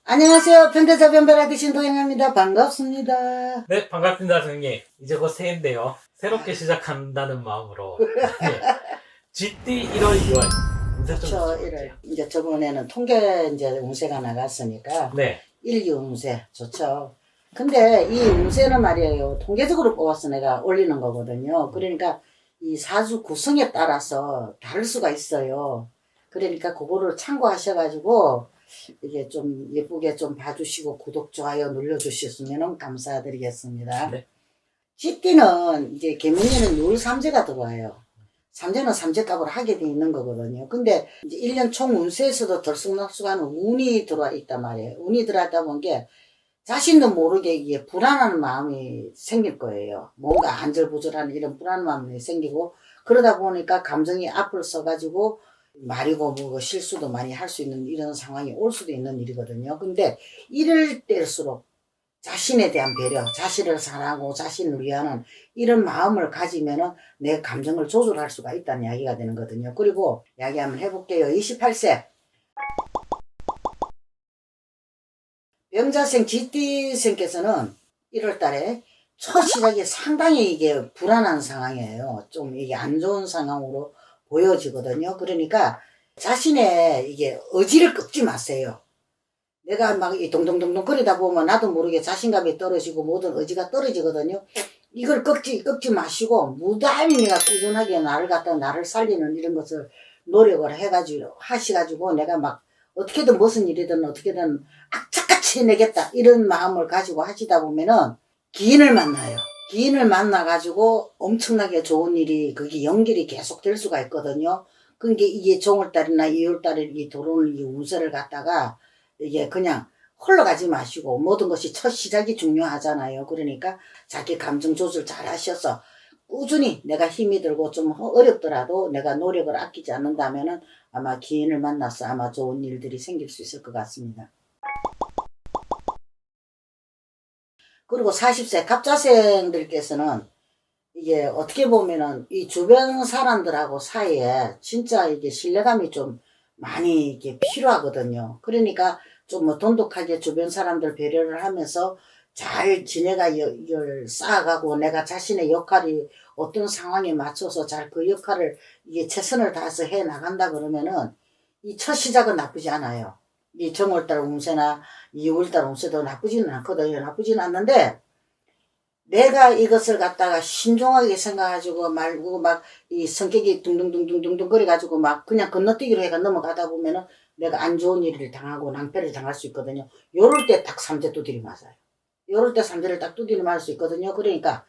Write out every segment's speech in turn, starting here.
안녕하세요. 편대자 변별하기 신도영입니다. 반갑습니다. 네, 반갑습니다, 선생님. 이제 곧 새해인데요. 새롭게 시작한다는 마음으로. 네. GT 1월, 2월. 운세 좀 그렇죠. 여쭤볼게요. 이제 저번에는 통계 이제 운세가 나갔으니까 네. 1, 2 운세 좋죠. 근데 이 운세는 말이에요. 통계적으로 뽑아서 내가 올리는 거거든요. 그러니까 이 사주 구성에 따라서 다를 수가 있어요. 그러니까 그거를 참고하셔가지고 이게 좀 예쁘게 좀 봐주시고 구독, 좋아요 눌러주셨으면 감사드리겠습니다. 네. GT는 이제 개명에는 늘 삼재가 들어와요. 삼재는 삼재값을 하게 돼 있는 거거든요. 근데 이제 1년 총 운세에서도 들쑥날쑥하는 운이 들어와 있단 말이에요. 운이 들어왔다 보는 게 자신도 모르게 이게 불안한 마음이 생길 거예요. 뭔가 안절부절한 이런 불안한 마음이 생기고 그러다 보니까 감정이 앞을 써가지고 말이고 뭐고 실수도 많이 할 수 있는 이런 상황이 올 수도 있는 일이거든요. 근데 이럴 때일수록 자신에 대한 배려, 자신을 사랑하고 자신을 위하는 이런 마음을 가지면은 내 감정을 조절할 수가 있다는 이야기가 되는 거거든요. 그리고 이야기 한번 해볼게요. 28세. 병자생 GT생께서는 1월 달에 첫 시작이 상당히 이게 불안한 상황이에요. 좀 이게 안 좋은 상황으로 보여지거든요. 그러니까 자신의 이게 의지를 꺾지 마세요. 내가 막 이 동동동동 거리다 보면 나도 모르게 자신감이 떨어지고 모든 의지가 떨어지거든요. 이걸 꺾지 마시고 무단히 내가 꾸준하게 나를 살리는 이런 것을 노력을 해가지고 하셔가지고 내가 막 어떻게든 무슨 일이든 어떻게든 악착같이 해내겠다 이런 마음을 가지고 하시다 보면은 기인을 만나요. 기인을 만나가지고 엄청나게 좋은 일이 그게 연결이 계속 될 수가 있거든요. 그러니까 이게 정월달이나 2월달에 이 들어오는 이 운세를 갖다가 이게 그냥 흘러가지 마시고 모든 것이 첫 시작이 중요하잖아요. 그러니까 자기 감정 조절 잘 하셔서 꾸준히 내가 힘이 들고 좀 어렵더라도 내가 노력을 아끼지 않는다면은 아마 기인을 만나서 아마 좋은 일들이 생길 수 있을 것 같습니다. 그리고 40세 갑자생들께서는 이게 어떻게 보면은 이 주변 사람들하고 사이에 진짜 이게 신뢰감이 좀 많이 이게 필요하거든요. 그러니까 좀 뭐 돈독하게 주변 사람들 배려를 하면서 잘 지내가 이걸 쌓아가고 내가 자신의 역할이 어떤 상황에 맞춰서 잘 그 역할을 이게 최선을 다해서 해 나간다 그러면은 이 첫 시작은 나쁘지 않아요. 이 정월달 운세나 2월달 운세도 나쁘지는 않거든요. 나쁘지는 않는데 내가 이것을 갖다가 신중하게 생각가지고 말고 막 이 성격이 둥둥둥둥둥 거려가지고 막 그냥 건너뛰기로 해가 넘어가다 보면은 내가 안 좋은 일을 당하고 낭패를 당할 수 있거든요. 요럴 때 딱 삼재 두드리 맞아요. 요럴 때 삼재를 딱 두드리 맞을 수 있거든요. 그러니까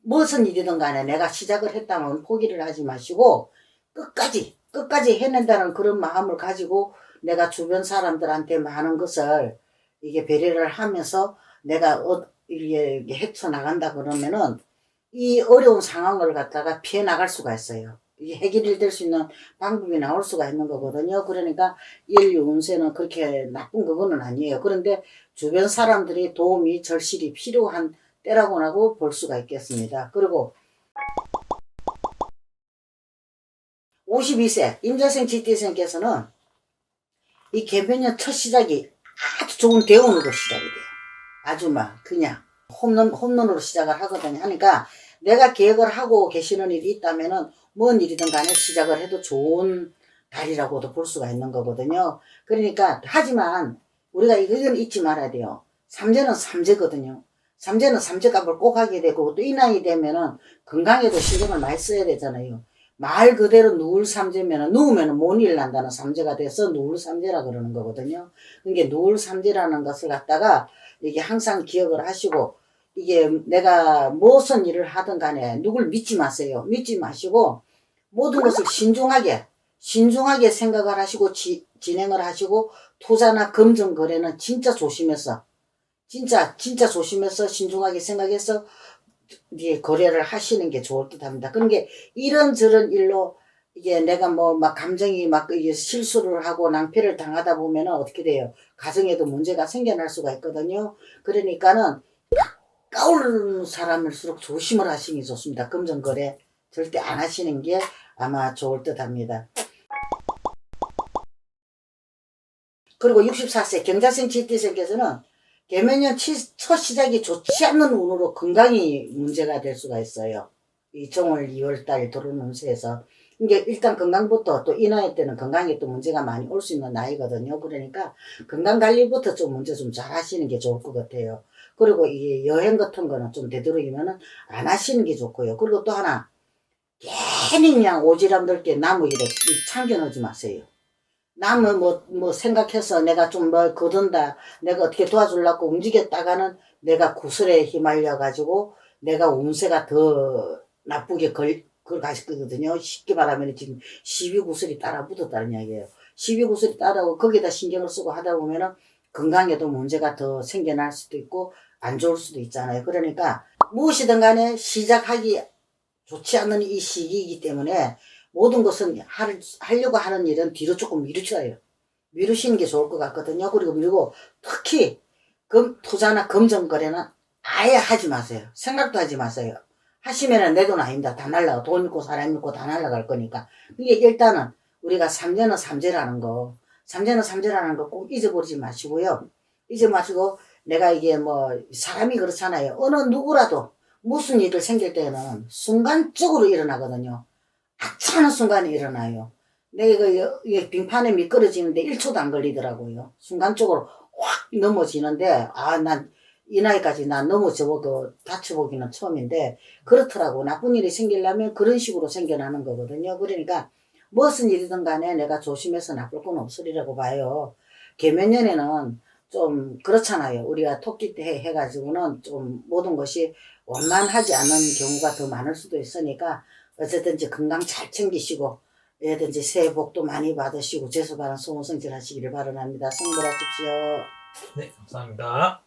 무슨 일이든 간에 내가 시작을 했다면 포기를 하지 마시고 끝까지 해낸다는 그런 마음을 가지고 내가 주변 사람들한테 많은 것을 이게 배려를 하면서 내가 이게 헤쳐나간다 그러면은 이 어려운 상황을 갖다가 피해 나갈 수가 있어요. 이게 해결이 될 수 있는 방법이 나올 수가 있는 거거든요. 그러니까 인류 운세는 그렇게 나쁜 그거는 아니에요. 그런데 주변 사람들의 도움이 절실히 필요한 때라고나고 볼 수가 있겠습니다. 그리고 52세 임자생 GT생께서는 이 개변년 첫 시작이 아주 좋은 대운으로 시작이 돼요. 아주 막 그냥 홈런으로 시작을 하거든요. 하니까 내가 계획을 하고 계시는 일이 있다면은 뭔 일이든 간에 시작을 해도 좋은 달이라고도 볼 수가 있는 거거든요. 그러니까 하지만 우리가 이건 잊지 말아야 돼요. 삼재는 삼재거든요. 삼재는 삼재값을 꼭 하게 되고 또 이 나이 되면은 건강에도 신경을 많이 써야 되잖아요. 말 그대로 누울 삼재면은 누우면은 못 일난다는 삼재가 돼서 누울 삼재라 그러는 거거든요. 그러니까 누울 삼재라는 것을 갖다가 이게 항상 기억을 하시고 이게 내가 무슨 일을 하든 간에 누굴 믿지 마세요. 믿지 마시고 모든 것을 신중하게 생각을 하시고 진행을 하시고 투자나 금전 거래는 진짜 조심해서 진짜 조심해서 신중하게 생각해서 이게 거래를 하시는 게 좋을 듯 합니다. 그러니까 이런저런 일로 이게 내가 뭐 막 감정이 막 이게 실수를 하고 낭패를 당하다 보면은 어떻게 돼요? 가정에도 문제가 생겨날 수가 있거든요. 그러니까는 가까운 사람일수록 조심을 하시는 게 좋습니다. 금전거래 절대 안 하시는 게 아마 좋을 듯 합니다. 그리고 64세 경자생 GT생께서는 개면년 첫 시작이 좋지 않는 운으로 건강이 문제가 될 수가 있어요. 이 정월 2월달 들어오는 운세에서. 이게 일단 건강부터 또 이 나이 때는 건강에 또 문제가 많이 올 수 있는 나이거든요. 그러니까 건강관리부터 좀 먼저 좀 잘 하시는 게 좋을 것 같아요. 그리고 이 여행 같은 거는 좀 되도록이면은 안 하시는 게 좋고요. 그리고 또 하나, 괜히 그냥 오지랖 넓게 나무 일에 참겨 넣지 마세요. 남은 뭐 생각해서 내가 좀 뭘 거둔다, 내가 어떻게 도와주려고 움직였다가는 내가 구슬에 휘말려가지고 내가 운세가 더 나쁘게 그걸 가실 거거든요. 쉽게 말하면 지금 12구슬이 따라 붙었다는 이야기예요. 12구슬이 따라오고 거기다 신경을 쓰고 하다 보면은 건강에도 문제가 더 생겨날 수도 있고 안 좋을 수도 있잖아요. 그러니까 무엇이든 간에 시작하기 좋지 않는 이 시기이기 때문에 모든 것은 하려고 하는 일은 뒤로 조금 미루셔요. 미루시는 게 좋을 것 같거든요. 그리고 특히 투자나 금전거래는 아예 하지 마세요. 생각도 하지 마세요. 하시면은 내 돈 아닙니다. 다 날라가. 돈 있고 사람 있고 다 날라갈 거니까. 이게 일단은 우리가 삼재는 삼재라는 거 꼭 잊어버리지 마시고요. 잊어마시고 내가 이게 뭐 사람이 그렇잖아요. 어느 누구라도 무슨 일을 생길 때는 순간적으로 일어나거든요. 하찮은 순간에 일어나요. 내가 이게 빙판에 미끄러지는데 1초도 안 걸리더라고요. 순간적으로 확 넘어지는데, 난 이 나이까지 난 넘어져보고 다쳐보기는 처음인데, 그렇더라고. 나쁜 일이 생기려면 그런 식으로 생겨나는 거거든요. 그러니까 무슨 일이든 간에 내가 조심해서 나쁠 건 없으리라고 봐요. 개면년에는 좀 그렇잖아요. 우리가 토끼 때 해가지고는 좀 모든 것이 원만하지 않은 경우가 더 많을 수도 있으니까 어쨌든지 건강 잘 챙기시고 예든지 새해 복도 많이 받으시고 재수바른 소원성질 하시기를 바랍니다. 성불하십시오. 네, 감사합니다.